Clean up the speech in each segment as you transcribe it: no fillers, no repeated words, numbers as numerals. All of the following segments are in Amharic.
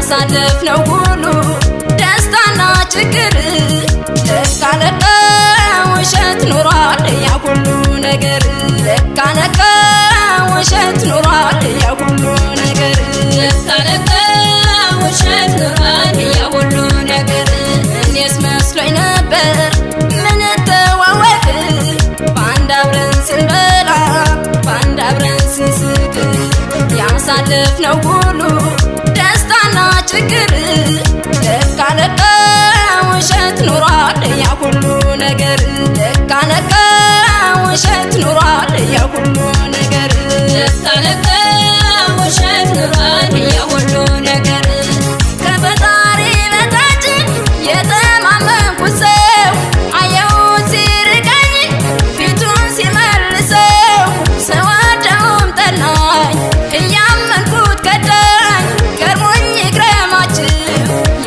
ያሳለፍነው ሁሉ ደስታና ችግር ለካ ለካ ውሸት ኖሯል ያ ሁሉ ነገር ለካ ለካ ውሸት ኖሯል ያ ሁሉ ነገር ለካ ለካ ውሸት ኖሯል ያ ሁሉ ነገር እኔስ መስሎኝ ነበር ምን ተዋወቅ ባንድ አብረን ስንበላ ባንድ አብረን ስንስቅ ያሳለፍነው ሁሉ ደስታና ችግር ለካ ለካ ውሸት ኖሯል ያ ሁሉ ነገር ለካ ለካ ውሸት ኖሯል ያ ሁሉ ነገር ለካ ለካ ውሸት ኖሯል ያ ሁሉ ነገር ከፈጣሪ በታች የተማመንኩት ሰው አየሁት ሲርቀኝ ፊቱን ሲመልሰው ስወደውም ጠላኝ እያመንኩት ከዳኝ ገርሞኝ ይግረማችሁ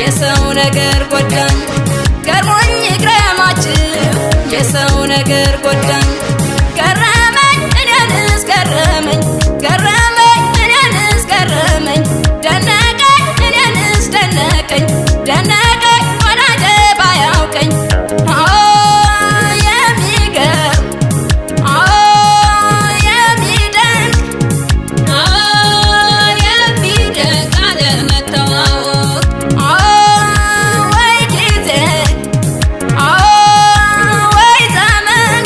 የሰው ነገር ጎዳኝ ገርሞኝ ይግረማችሁ የሰው ነገር ጎዳኝ ገረመኝ እኔንስ ገረመኝ ገረመኝ እኔንስ ገረመኝ ደነቀኝ እኔንስ ደነቀኝ ደነቀኝ ወዳጄ ባያውቀኝ የሚገርም የሚደንቅ የሚደንቅ አለመተዋወቅ ወይ ጊዜ ወይ ዘመን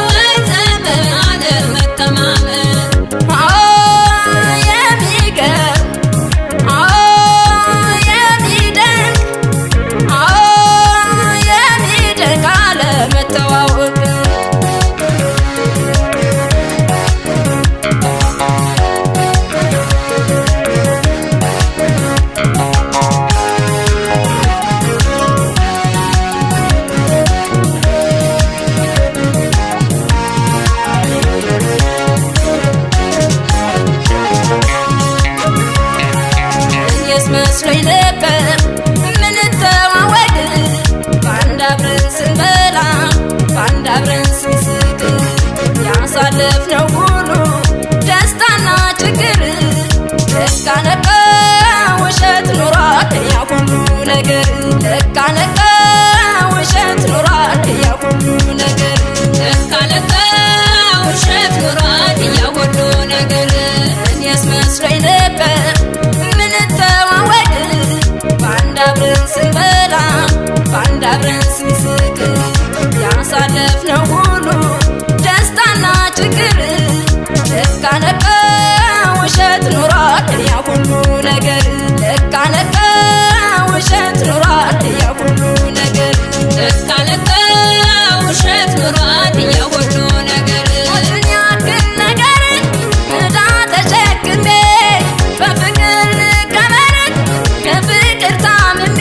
ወይ ዘመን አለመተማመን የሚገርም የሚደንቅ የሚደንቅ አለመተዋወቅ እኔስ መስሎኝ ነበር ምን ተዋወቅ ባንድ አብረን ስንበላ ባንድ አብረን ስንስቅ ያሳለፍነው ሁሉ ደስታና ችግር ለካ ለካ ውሸት ኖሯል ያ ሁሉ ነገር ለካ ለካ ውሸት ኖሯል ያ ሁሉ ነገር ለካ ለካ ውሸት ኖሯል ያ ሁሉ ነገር እኔስ መስሎኝ ነበር ምን ተዋወቅ ባንድ አብረን ስንበላ ባንድ አብረን ስንስቅ ያሳለፍነው ሁሉ ደስታና ችግር ለካ ለካ ውሸት ኖሯል ያ ሁሉ ነገር ለካ ለካ ውሸት ኖሯል ያ ሁሉ ነገር ለካ ለካ ውሸት ኖሯል ያ ሁሉ ነገር ሞትን ያክል ነገር ዕዳ ተሸክሜ በፍቅር ልቀበል ከፍቅር ታምሜ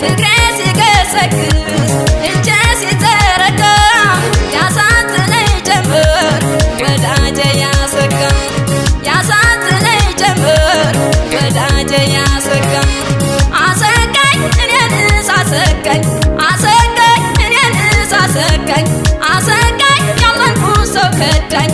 እግሬ ሲገሰግስ እጄ ሲዘረጋ ያሳዝነኝ ጀመር ወዳጄ ያሰጋኝ ያሳዝነኝ ጀመር ወዳጄ ያሰጋኝ አሰጋኝ እኔንስ አሰጋኝ አሰጋኝ እኔንስ አሰጋኝ አሰጋኝ ያመንኩት ሰው ከዳኝ